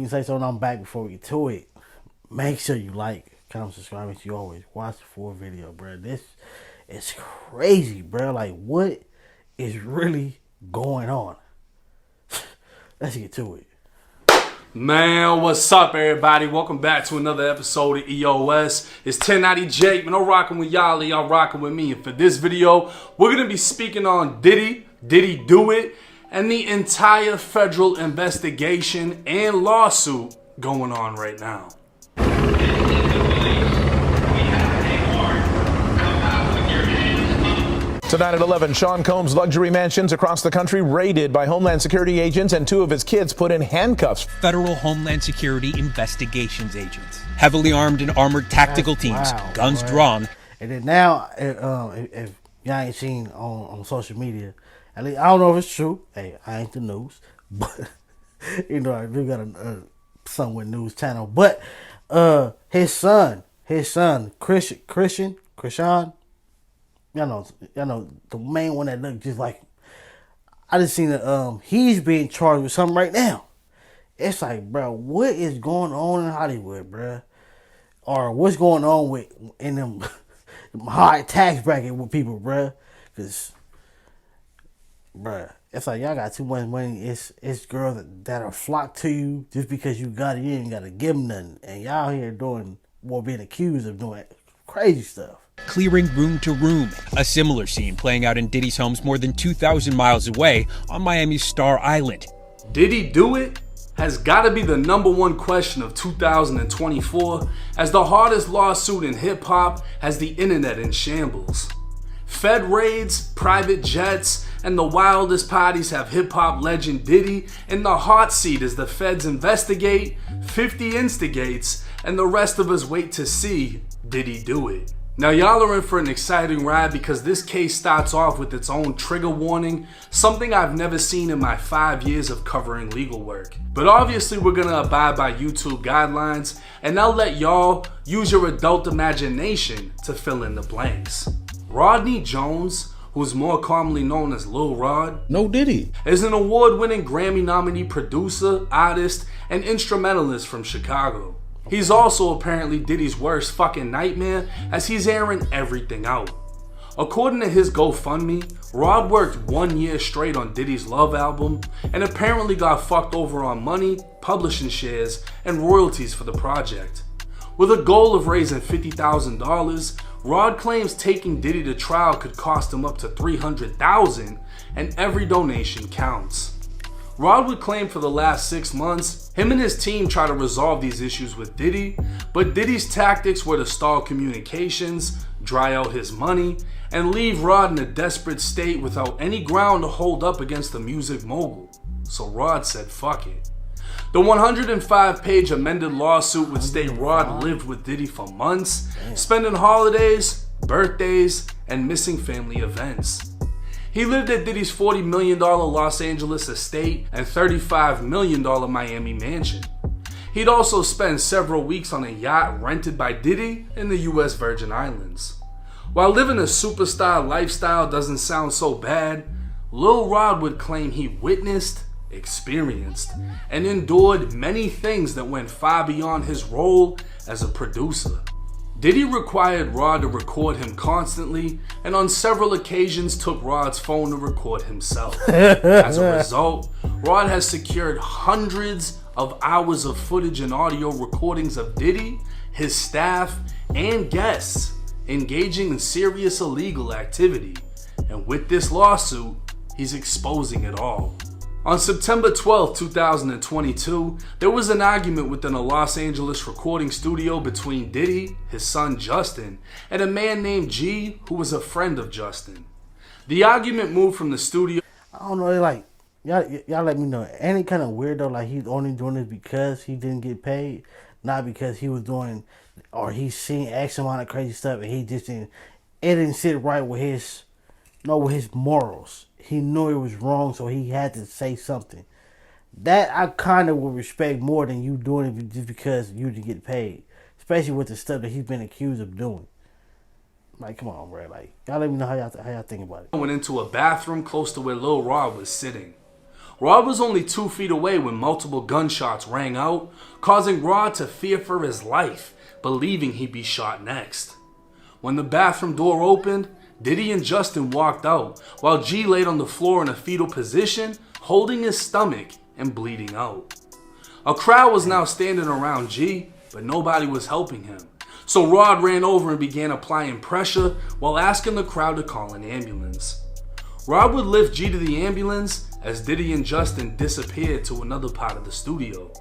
you say something, I'm back before we get to it. Make sure you like, comment, subscribe, and you always watch the full video, bro. This is crazy, bro. Like, what is really going on? Let's get to it. Man, what's up, everybody? Welcome back to another episode of EOS. It's 1090 Jake, man. I'm rocking with y'all rocking with me. And for this video, we're going to be speaking on Diddy Do It, and the entire federal investigation and lawsuit going on right now. Tonight at 11, Sean Combs' luxury mansions across the country raided by Homeland Security agents and two of his kids put in handcuffs. Federal Homeland Security investigations agents, heavily armed and armored tactical teams, guns drawn. And then now, if y'all ain't seen on social media, at least I don't know if it's true. Hey, I ain't the news, but you know I do got a somewhat news channel. But his son, Christian. Y'all know the main one that looked just like. I just seen that he's being charged with something right now. It's like, bro, what is going on in Hollywood, bro? Or what's going on in them high tax bracket with people, bro? Cause, bro, it's like y'all got too much money. It's girls that are flocked to you just because you got it. You ain't gotta give them nothing, and y'all here being accused of doing crazy stuff. Clearing room to room, a similar scene playing out in Diddy's homes more than 2,000 miles away on Miami's Star Island. Diddy Do It has got to be the #1 question of 2024, as the hardest lawsuit in hip-hop has the internet in shambles. Fed raids, private jets, and the wildest parties have hip-hop legend Diddy in the hot seat as the feds investigate, 50 instigates, and the rest of us wait to see Diddy do it. Now y'all are in for an exciting ride because this case starts off with its own trigger warning, something I've never seen in my 5 years of covering legal work. But obviously we're gonna abide by YouTube guidelines, and I'll let y'all use your adult imagination to fill in the blanks. Rodney Jones, who's more commonly known as Lil Rod, No Diddy, is an award-winning Grammy-nominee producer, artist, and instrumentalist from Chicago. He's also apparently Diddy's worst fucking nightmare, as he's airing everything out. According to his GoFundMe, Rod worked 1 year straight on Diddy's Love album and apparently got fucked over on money, publishing shares, and royalties for the project. With a goal of raising $50,000, Rod claims taking Diddy to trial could cost him up to $300,000, and every donation counts. Rod would claim for the last 6 months, him and his team try to resolve these issues with Diddy, but Diddy's tactics were to stall communications, dry out his money, and leave Rod in a desperate state without any ground to hold up against the music mogul. So Rod said fuck it. The 105-page amended lawsuit would state Rod lived with Diddy for months, spending holidays, birthdays, and missing family events. He lived at Diddy's $40 million Los Angeles estate and $35 million Miami mansion. He'd also spend several weeks on a yacht rented by Diddy in the US Virgin Islands. While living a superstar lifestyle doesn't sound so bad, Lil Rod would claim he witnessed, experienced, and endured many things that went far beyond his role as a producer. Diddy required Rod to record him constantly, and on several occasions took Rod's phone to record himself. As a result, Rod has secured hundreds of hours of footage and audio recordings of Diddy, his staff, and guests engaging in serious illegal activity. And with this lawsuit, he's exposing it all. On September 12, 2022, there was an argument within a Los Angeles recording studio between Diddy, his son Justin, and a man named G, who was a friend of Justin. The argument moved from the studio. I don't know, like, y'all let me know. Any kind of weirdo, like he's only doing this because he didn't get paid, not because he was doing, or he's seen X amount of crazy stuff and he just it didn't sit right with his morals. He knew it was wrong, so he had to say something. That I kind of would respect more than you doing it just because you didn't get paid. Especially with the stuff that he's been accused of doing. Like, come on, bro. Like, y'all let me know how y'all think about it. Went into a bathroom close to where Lil Rod was sitting. Rod was only 2 feet away when multiple gunshots rang out, causing Rod to fear for his life, believing he'd be shot next. When the bathroom door opened, Diddy and Justin walked out, while G laid on the floor in a fetal position, holding his stomach and bleeding out. A crowd was now standing around G, but nobody was helping him. So Rod ran over and began applying pressure while asking the crowd to call an ambulance. Rod would lift G to the ambulance as Diddy and Justin disappeared to another part of the studio.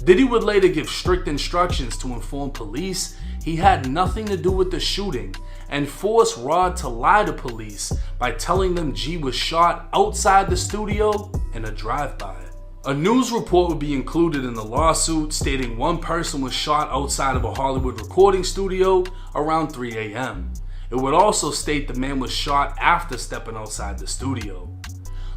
Diddy would later give strict instructions to inform police he had nothing to do with the shooting and force Rod to lie to police by telling them G was shot outside the studio in a drive-by. A news report would be included in the lawsuit stating one person was shot outside of a Hollywood recording studio around 3 a.m. It would also state the man was shot after stepping outside the studio.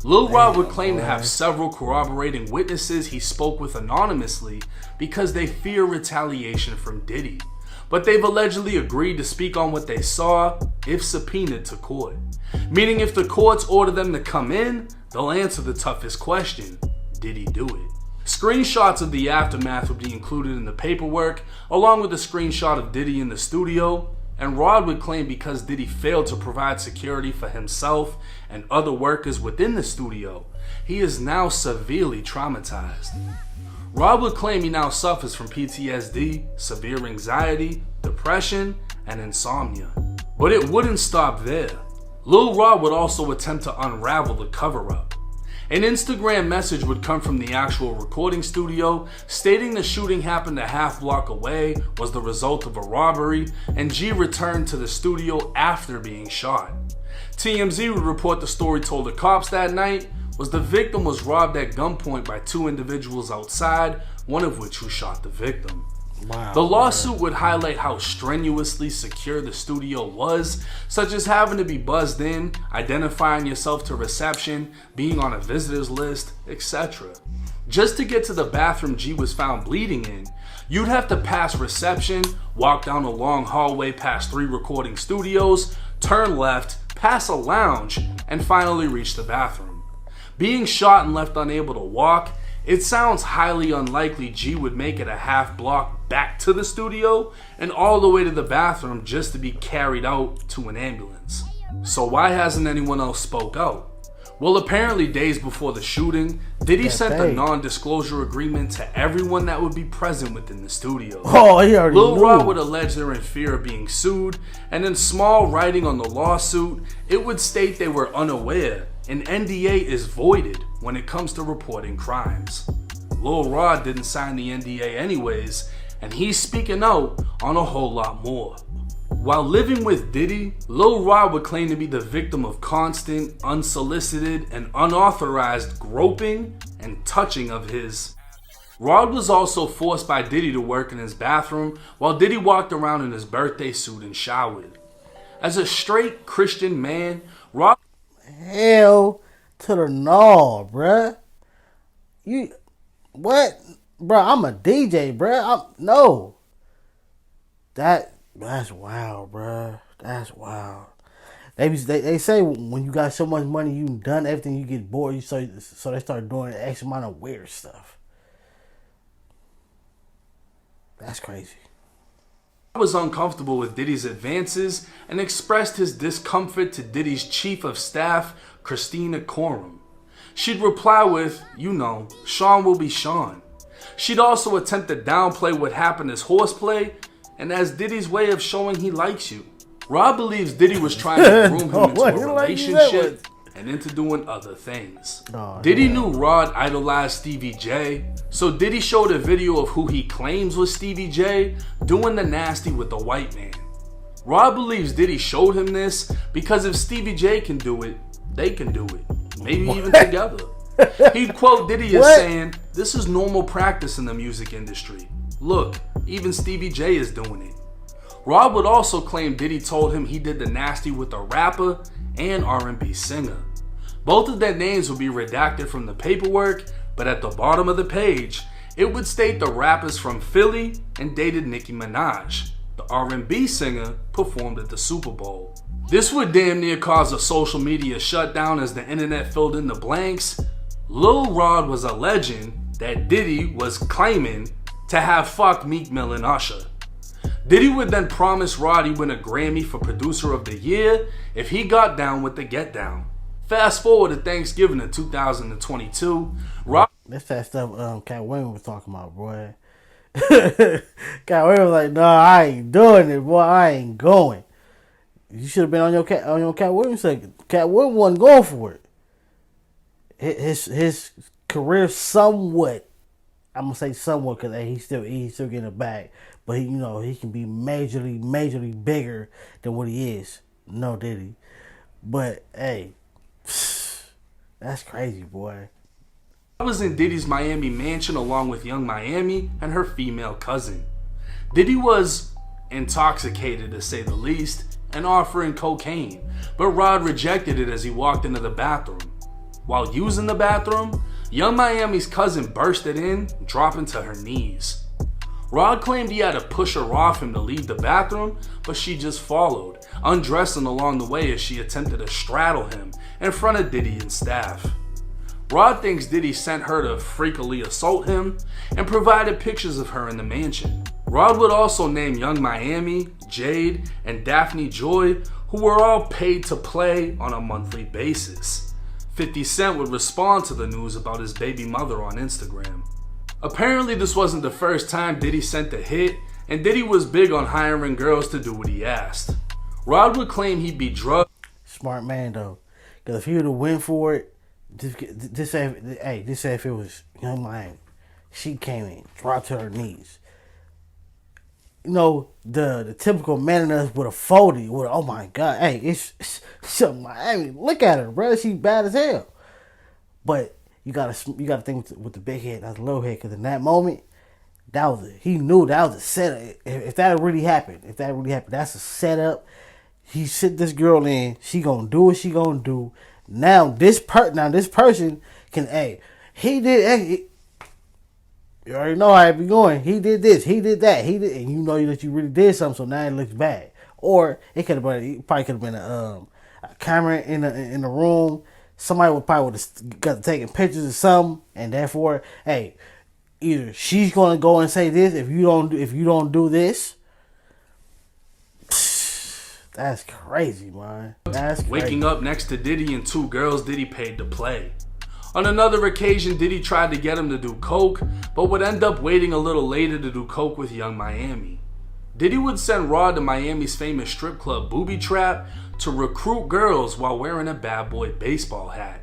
Lil Rod would claim to have several corroborating witnesses he spoke with anonymously because they fear retaliation from Diddy, but they've allegedly agreed to speak on what they saw if subpoenaed to court. Meaning if the courts order them to come in, they'll answer the toughest question: did he do it? Screenshots of the aftermath would be included in the paperwork, along with a screenshot of Diddy in the studio, and Rod would claim because Diddy failed to provide security for himself and other workers within the studio, he is now severely traumatized. Rod would claim he now suffers from PTSD, severe anxiety, depression, and insomnia. But it wouldn't stop there. Lil Rod would also attempt to unravel the cover-up. An Instagram message would come from the actual recording studio stating the shooting happened a half block away, was the result of a robbery, and G returned to the studio after being shot. TMZ would report the story told to cops that night was the victim was robbed at gunpoint by 2 individuals outside, one of which who shot the victim. Wow, the lawsuit would highlight how strenuously secure the studio was, such as having to be buzzed in, identifying yourself to reception, being on a visitor's list, etc. Just to get to the bathroom G was found bleeding in, you'd have to pass reception, walk down a long hallway past 3 recording studios, turn left, pass a lounge, and finally reach the bathroom. Being shot and left unable to walk, it sounds highly unlikely G would make it a half block back to the studio and all the way to the bathroom just to be carried out to an ambulance. So why hasn't anyone else spoke out? Well, apparently days before the shooting, Diddy sent a non-disclosure agreement to everyone that would be present within the studio. Oh, he already Lil knew. Rod would allege they're in fear of being sued, and in small writing on the lawsuit, it would state they were unaware an NDA is voided when it comes to reporting crimes. Lil Rod didn't sign the NDA anyways, and he's speaking out on a whole lot more. While living with Diddy, Lil Rod would claim to be the victim of constant, unsolicited, and unauthorized groping and touching of his. Rod was also forced by Diddy to work in his bathroom while Diddy walked around in his birthday suit and showered. As a straight Christian man, Rod... Hell to the no, bruh. You... What? Bruh, I'm a DJ, bruh. No. That's wild, bruh. That's wild. They say when you got so much money, you done everything, you get bored, so they start doing an extra amount of weird stuff. That's crazy. was uncomfortable with Diddy's advances and expressed his discomfort to Diddy's chief of staff, Christina Coram. She'd reply with, Sean will be Sean. She'd also attempt to downplay what happened as horseplay and as Diddy's way of showing he likes you. Rob believes Diddy was trying to groom him into a relationship and into doing other things. Diddy knew Rod idolized Stevie J, so Diddy showed a video of who he claims was Stevie J doing the nasty with the white man. Rod believes Diddy showed him this because if Stevie J can do it, they can do it. Maybe even together. He'd quote Diddy as saying, "This is normal practice in the music industry. Look, even Stevie J is doing it." Rod would also claim Diddy told him he did the nasty with a rapper and R&B singer. Both of their names would be redacted from the paperwork, but at the bottom of the page, it would state the rappers from Philly and dated Nicki Minaj. The R&B singer performed at the Super Bowl. This would damn near cause a social media shutdown as the internet filled in the blanks. Lil Rod was alleging that Diddy was claiming to have fucked Meek Mill and Usher. Diddy would then promise Rod he'd win a Grammy for Producer of the Year if he got down with the Get Down. Fast forward to Thanksgiving of 2022, Rod... That's that stuff Cat Williams was talking about, boy. Cat Williams was like, no, I ain't doing it, boy. I ain't going. You should have been on your Cat Williams second. Cat Williams wasn't going for it. His career somewhat, I'm gonna say somewhat, because hey, he's still getting it back. But he can be majorly bigger than what he is. No Diddy. But hey, that's crazy, boy. I was in Diddy's Miami mansion along with Young Miami and her female cousin. Diddy was intoxicated, to say the least, and offering cocaine, but Rod rejected it as he walked into the bathroom. While using the bathroom, Young Miami's cousin bursted in, dropping to her knees. Rod claimed he had to push her off him to leave the bathroom, but she just followed, undressing along the way as she attempted to straddle him in front of Diddy and staff. Rod thinks Diddy sent her to freakily assault him and provided pictures of her in the mansion. Rod would also name Young Miami, Jade, and Daphne Joy, who were all paid to play on a monthly basis. 50 Cent would respond to the news about his baby mother on Instagram. Apparently this wasn't the first time Diddy sent a hit, and Diddy was big on hiring girls to do what he asked. Rod would claim he'd be drugged. Smart man though, because if he would have went for it, just say if it was Young Miami, she came in, dropped to her knees. The typical man in us would have folded. Oh my God, hey, it's Young Miami. Look at her, bro. She's bad as hell. But you gotta think with the big head, not the little head, because in that moment, he knew that was a setup. If that really happened, that's a setup. He sit this girl in. She gonna do what she gonna do. Now this person can, hey, he did. Hey, you already know how it be going. He did this. He did that. He did, and you know that you really did something. So now it looks bad. Or it could have been. It probably could have been a camera in the room. Somebody would have got to taking pictures of something, and therefore, hey, either she's gonna go and say this if you don't do this. That's crazy, man. That's crazy. Waking up next to Diddy and two girls Diddy paid to play. On another occasion, Diddy tried to get him to do coke, but would end up waiting a little later to do coke with Young Miami. Diddy would send Rod to Miami's famous strip club Booby Trap to recruit girls while wearing a bad boy baseball hat.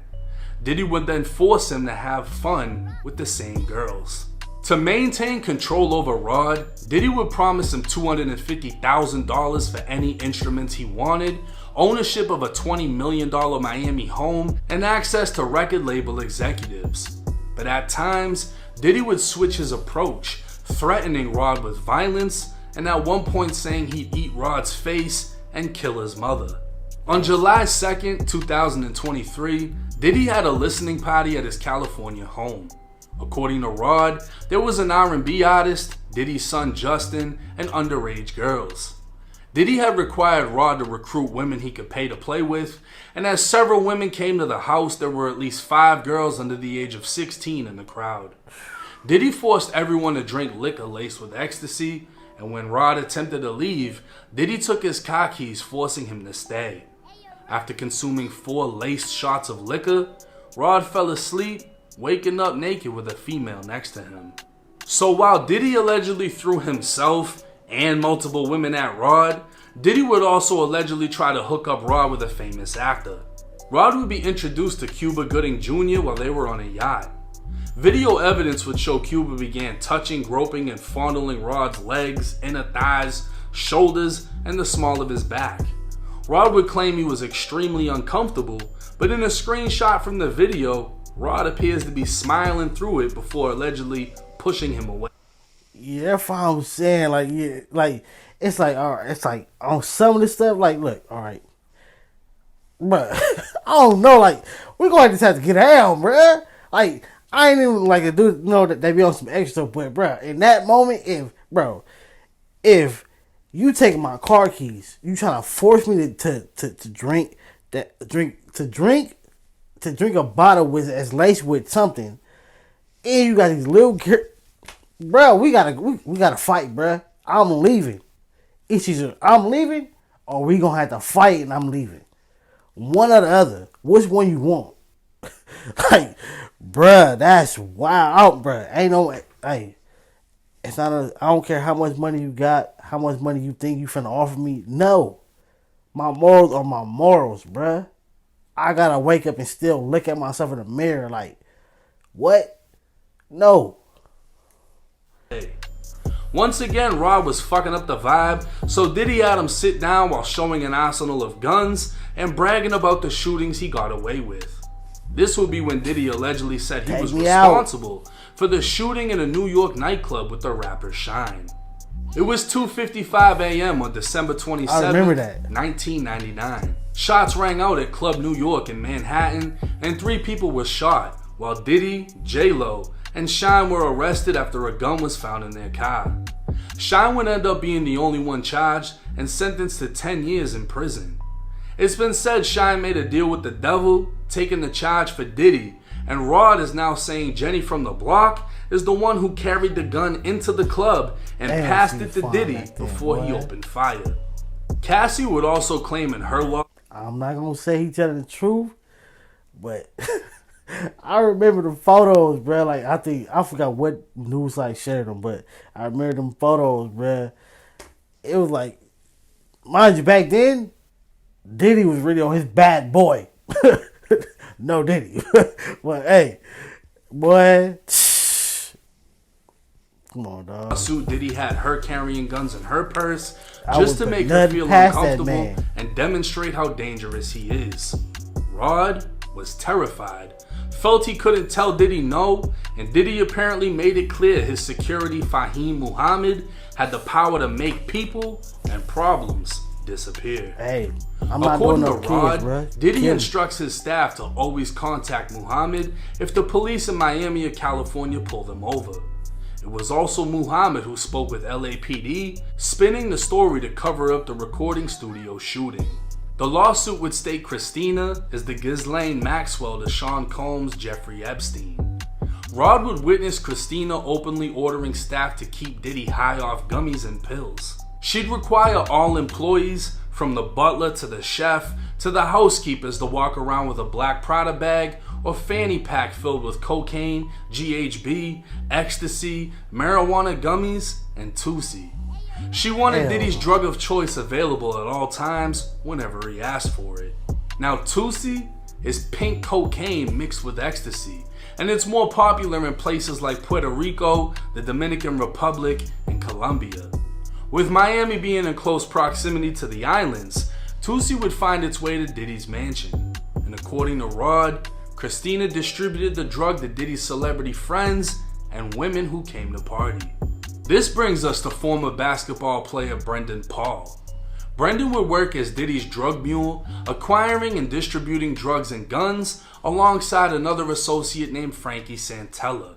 Diddy would then force him to have fun with the same girls. To maintain control over Rod, Diddy would promise him $250,000 for any instruments he wanted, ownership of a $20 million Miami home, and access to record label executives. But at times, Diddy would switch his approach, threatening Rod with violence, and at one point saying he'd eat Rod's face and kill his mother. On July 2nd, 2023, Diddy had a listening party at his California home. According to Rod, there was an R&B artist, Diddy's son Justin, and underage girls. Diddy had required Rod to recruit women he could pay to play with, and as several women came to the house, there were at least 5 girls under the age of 16 in the crowd. Diddy forced everyone to drink liquor laced with ecstasy, and when Rod attempted to leave, Diddy took his car keys, forcing him to stay. After consuming 4 laced shots of liquor, Rod fell asleep, waking up naked with a female next to him. So while Diddy allegedly threw himself and multiple women at Rod, Diddy would also allegedly try to hook up Rod with a famous actor. Rod would be introduced to Cuba Gooding Jr. while they were on a yacht. Video evidence would show Cuba began touching, groping, and fondling Rod's legs, inner thighs, shoulders, and the small of his back. Rod would claim he was extremely uncomfortable, but in a screenshot from the video, Rod appears to be smiling through it before allegedly pushing him away. Yeah, that's what I'm saying. It's like, all right, it's like on some of this stuff, like, look, all right, but I don't know, like, we're going to just have to get down, bruh. Like, I ain't even like a dude know that they be on some extra, but bruh, in that moment, if you take my car keys, you trying to force me to drink to drink a bottle with as laced with something, and you got these little bro, we gotta fight, bro. I'm leaving. It's either I'm leaving or we gonna have to fight and I'm leaving. One or the other. Which one you want? Like, bruh, that's wild, bruh. Ain't no, hey, it's not I don't care how much money you got, how much money you think you finna offer me. No. My morals are my morals, bruh. I gotta wake up and still look at myself in the mirror like, what? No. Hey. Once again, Rod was fucking up the vibe, so Diddy had him sit down while showing an arsenal of guns and bragging about the shootings he got away with. This would be when Diddy allegedly said he was responsible for the shooting in a New York nightclub with the rapper Shine. It was 2:55 a.m. on December 27, 1999. Shots rang out at Club New York in Manhattan, and 3 people were shot, while Diddy, J-Lo, and Shine were arrested after a gun was found in their car. Shine would end up being the only one charged and sentenced to 10 years in prison. It's been said Shine made a deal with the devil, taking the charge for Diddy, and Rod is now saying Jenny from the block is the one who carried the gun into the club and passed it to Diddy before he opened fire. Cassie would also claim in her law. I'm not gonna say he telling the truth, but I remember the photos, bro. Like, I forgot what news site shared them, but I remember them photos, bro. It was like, mind you, back then, Diddy was really on his bad boy. No Diddy. But hey, boy, come on, dog. Suit Diddy had her carrying guns in her purse just to make her feel uncomfortable and demonstrate how dangerous he is. Rod was terrified, felt he couldn't tell Diddy no, and Diddy apparently made it clear his security Fahim Muhammad had the power to make people and problems disappear. Hey, I'm not According doing no to Rod, kids, bro. Diddy instructs his staff to always contact Muhammad if the police in Miami or California pull them over. It was also Muhammad who spoke with LAPD, spinning the story to cover up the recording studio shooting. The lawsuit would state Christina is the Ghislaine Maxwell to Sean Combs' Jeffrey Epstein. Rod would witness Christina openly ordering staff to keep Diddy high off gummies and pills. She'd require all employees, from the butler to the chef to the housekeepers, to walk around with a black Prada bag or fanny pack filled with cocaine, GHB, ecstasy, marijuana gummies, and Tusi. She wanted Diddy's drug of choice available at all times whenever he asked for it. Now, Tusi is pink cocaine mixed with ecstasy, and it's more popular in places like Puerto Rico, the Dominican Republic, and Colombia. With Miami being in close proximity to the islands, Tusi would find its way to Diddy's mansion. And according to Rod, Christina distributed the drug to Diddy's celebrity friends and women who came to party. This brings us to former basketball player Brendan Paul. Brendan would work as Diddy's drug mule, acquiring and distributing drugs and guns alongside another associate named Frankie Santella.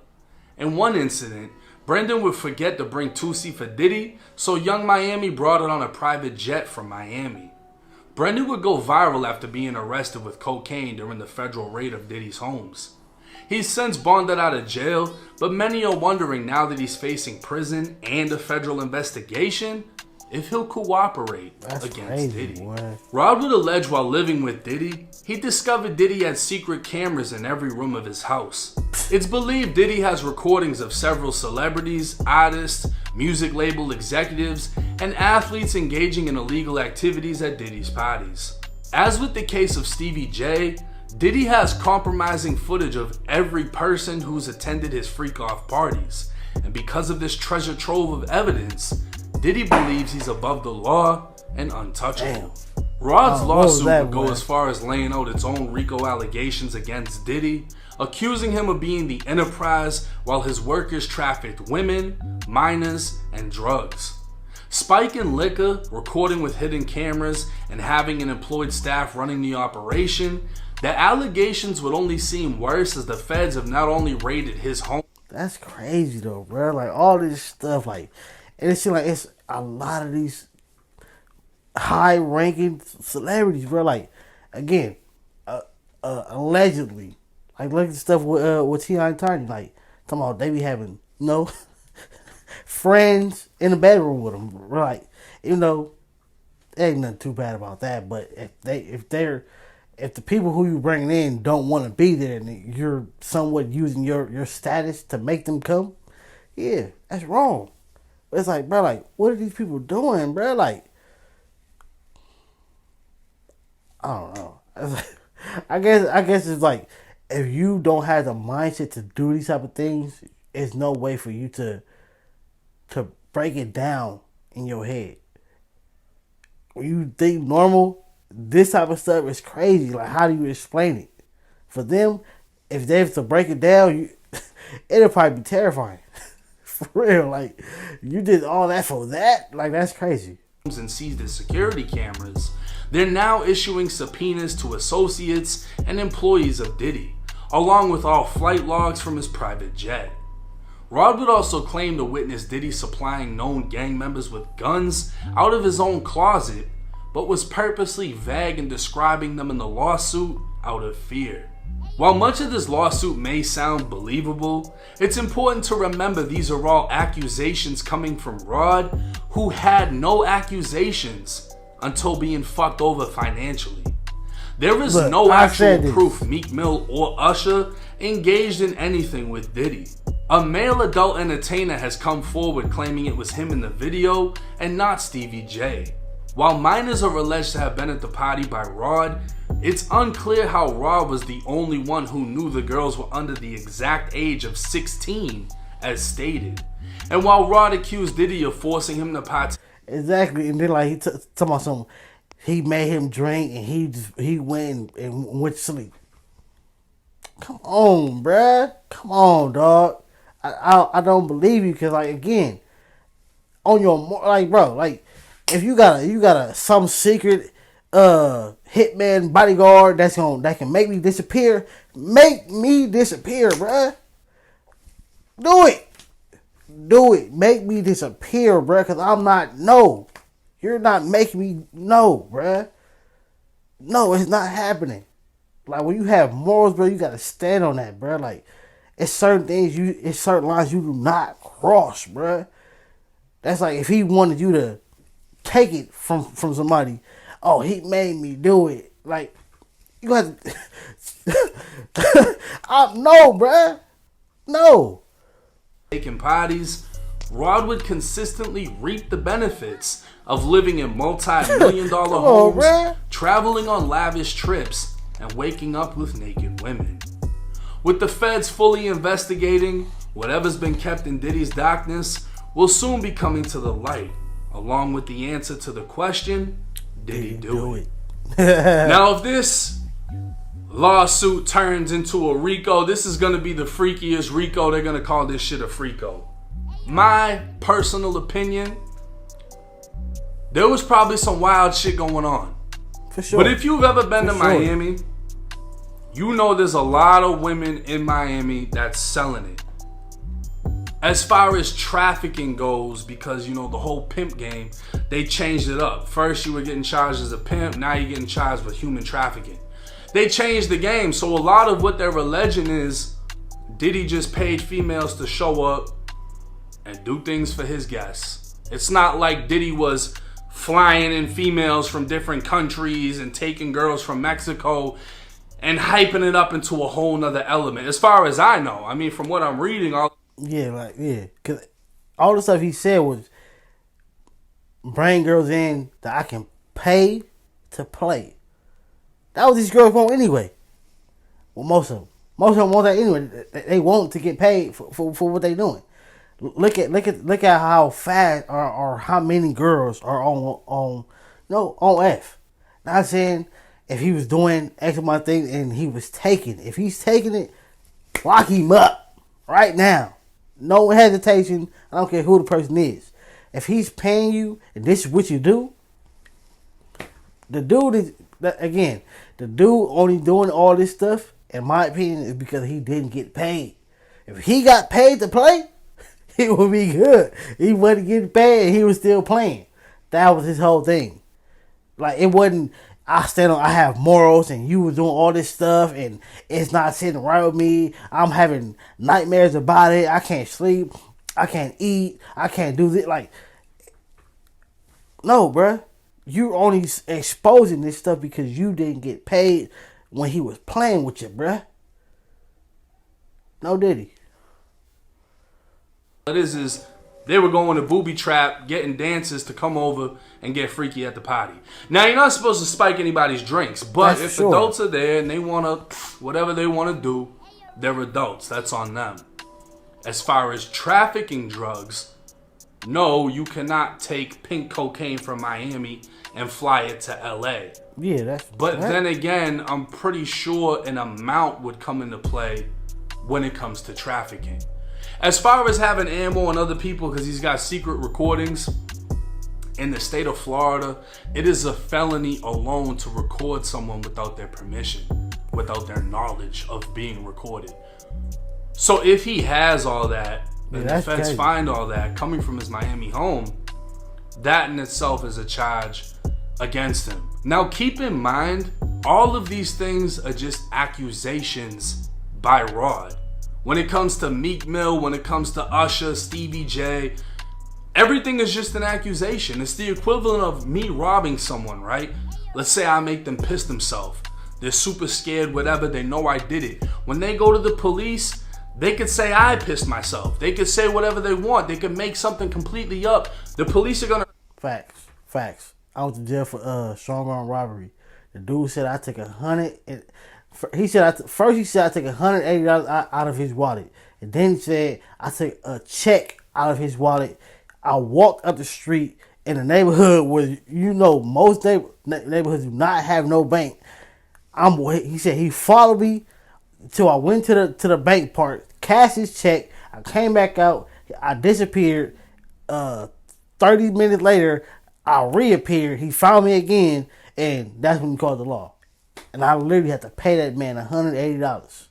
In one incident, Brendan would forget to bring Tusi for Diddy, so Young Miami brought it on a private jet from Miami. Brendan would go viral after being arrested with cocaine during the federal raid of Diddy's homes. He's since bonded out of jail, but many are wondering now that he's facing prison and a federal investigation, if he'll cooperate against Diddy. Boy. Rod would allege while living with Diddy, he discovered Diddy had secret cameras in every room of his house. It's believed Diddy has recordings of several celebrities, artists, music label executives, and athletes engaging in illegal activities at Diddy's parties. As with the case of Stevie J, Diddy has compromising footage of every person who's attended his freak-off parties, and because of this treasure trove of evidence, Diddy believes he's above the law and untouchable. Rod's lawsuit would go as far as laying out its own RICO allegations against Diddy, accusing him of being the enterprise while his workers trafficked women, minors, and drugs. Spiking liquor, recording with hidden cameras, and having an employed staff running the operation, the allegations would only seem worse as the feds have not only raided his home. That's crazy though, bro. Like all this stuff, like, and it seems like it's a lot of these high-ranking celebrities, bro. Like, again, allegedly, like look at the stuff with T.I. and Tiny, like talking about they be having friends in the bedroom with them, right? Ain't nothing too bad about that. But if the people who you bringing in don't want to be there, and you're somewhat using your status to make them come, yeah, that's wrong. But it's like, bro, like what are these people doing, bro? Like, I don't know. I guess it's like if you don't have the mindset to do these type of things, there's no way for you to break it down in your head. When you think normal, this type of stuff is crazy. Like, how do you explain it? For them, if they have to break it down, it'll probably be terrifying. For real, like you did all that for that? Like, that's crazy. And seized the security cameras, they're now issuing subpoenas to associates and employees of Diddy, along with all flight logs from his private jet. Rod would also claim to witness Diddy supplying known gang members with guns out of his own closet, but was purposely vague in describing them in the lawsuit out of fear. While much of this lawsuit may sound believable, it's important to remember these are all accusations coming from Rod, who had no accusations until being fucked over financially. There is no actual proof Meek Mill or Usher engaged in anything with Diddy. A male adult entertainer has come forward claiming it was him in the video and not Stevie J. While minors are alleged to have been at the party by Rod, it's unclear how Rod was the only one who knew the girls were under the exact age of 16, as stated. And while Rod accused Diddy of forcing him to participate, exactly, and then like he talking about something, he made him drink and he went and went to sleep. Come on, bruh. Come on, dog. I don't believe you, because like, again, on your, like, bro, like if you got a some secret hitman bodyguard that can make me disappear, bruh. Do it. Make me disappear, bruh, because you're not making me bruh. No, it's not happening. Like, when you have morals, bro, you gotta stand on that, bruh. Like, it's certain lines you do not cross, bruh. That's like if he wanted you to take it from somebody. Oh, he made me do it. Like, you got to... no, bruh. No. taking parties, Rod would consistently reap the benefits of living in multi-million-dollar homes, traveling on lavish trips, and waking up with naked women. With the feds fully investigating, whatever's been kept in Diddy's darkness will soon be coming to the light, along with the answer to the question, did he do it? Now, if this lawsuit turns into a RICO, this is going to be the freakiest RICO. They're going to call this shit a FRICO. My personal opinion, there was probably some wild shit going on. For sure. But if you've ever been to Miami, you know there's a lot of women in Miami that's selling it. As far as trafficking goes, because, you know, the whole pimp game, they changed it up. First you were getting charged as a pimp, now you're getting charged with human trafficking. They changed the game, so a lot of what they're alleging is Diddy just paid females to show up and do things for his guests. It's not like Diddy was flying in females from different countries and taking girls from Mexico and hyping it up into a whole nother element. As far as I know, I mean, from what I'm reading, because all the stuff he said was bring girls in that I can pay to play. That was these girls want anyway. Well, most of them want that anyway. They want to get paid for what they doing. Look at how fast or how many girls are on F. Not saying if he was doing X amount of things and he was taking it. If he's taking it, lock him up right now. No hesitation. I don't care who the person is. If he's paying you and this is what you do, the dude only doing all this stuff, in my opinion, is because he didn't get paid. If he got paid to play, it would be good. He wasn't getting paid and he was still playing. That was his whole thing. Like, it wasn't I have morals, and you was doing all this stuff, and it's not sitting right with me. I'm having nightmares about it. I can't sleep. I can't eat. I can't do this. Like, no, bruh. You only exposing this stuff because you didn't get paid when he was playing with you, bruh. No Diddy. It is they were going to booby trap, getting dancers to come over and get freaky at the party. Now, you're not supposed to spike anybody's drinks, but if adults are there and they want to, whatever they want to do, they're adults. That's on them. As far as trafficking drugs, no, you cannot take pink cocaine from Miami and fly it to LA. Yeah, that's... But then again, I'm pretty sure an amount would come into play when it comes to trafficking. As far as having ammo on other people because he's got secret recordings, in the state of Florida, it is a felony alone to record someone without their permission, without their knowledge of being recorded. So if he has all that, and the feds find all that coming from his Miami home, that in itself is a charge against him. Now keep in mind, all of these things are just accusations by Rod. When it comes to Meek Mill, when it comes to Usher, Stevie J, everything is just an accusation. It's the equivalent of me robbing someone, right? Let's say I make them piss themselves. They're super scared, whatever. They know I did it. When they go to the police, they could say I pissed myself. They could say whatever they want. They could make something completely up. The police are gonna... Facts. I went to jail for strong arm robbery. The dude said I took $100. He said I took $180 out of his wallet, and then he said I took a check out of his wallet. I walked up the street in a neighborhood where most neighborhoods do not have no bank. He said he followed me till I went to the bank part, cashed his check. I came back out. I disappeared. 30 minutes later, I reappeared. He found me again, and that's when he called the law. And I literally had to pay that man $180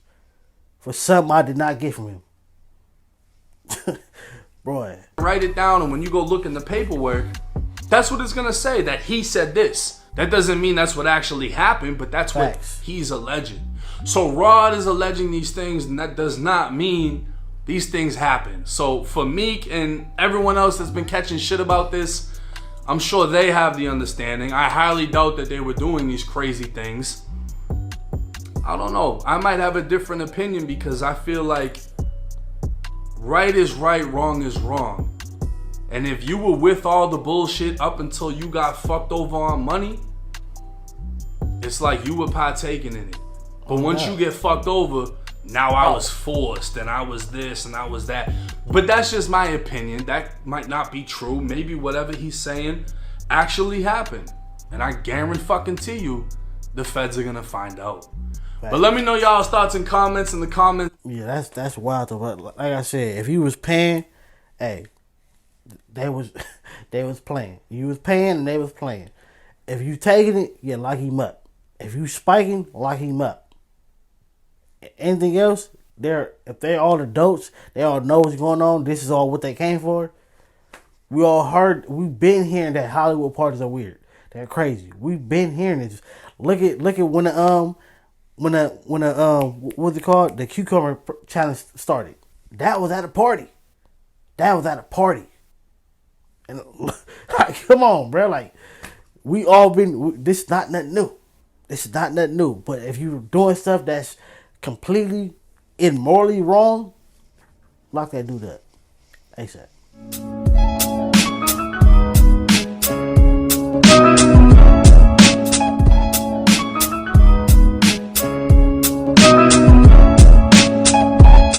for something I did not get from him. Boy. Write it down, and when you go look in the paperwork, that's what it's going to say, that he said this. That doesn't mean that's what actually happened, but that's what he's alleging. So Rod is alleging these things, and that does not mean these things happen. So for Meek and everyone else that's been catching shit about this, I'm sure they have the understanding. I highly doubt that they were doing these crazy things. I don't know. I might have a different opinion because I feel like right is right, wrong is wrong. And if you were with all the bullshit up until you got fucked over on money, it's like you were partaking in it. But once you get fucked over, now I was forced and I was this and I was that. But that's just my opinion. That might not be true. Maybe whatever he's saying actually happened. And I guarantee you, the feds are gonna find out. But let me know y'all's thoughts and comments in the comments. Yeah, that's wild. But like I said, if you was paying, hey, they was playing. You was paying and they was playing. If you taking it, yeah, lock him up. If you spiking, lock him up. Anything else, if they're all adults, they all know what's going on. This is all what they came for. We've been hearing that Hollywood parties are weird. They're crazy. We've been hearing it. Look at when what's it called? The cucumber challenge started. That was at a party. And like, come on, bro. Like, we all been. This is not nothing new. But if you're doing stuff that's completely immorally wrong, lock that dude up ASAP.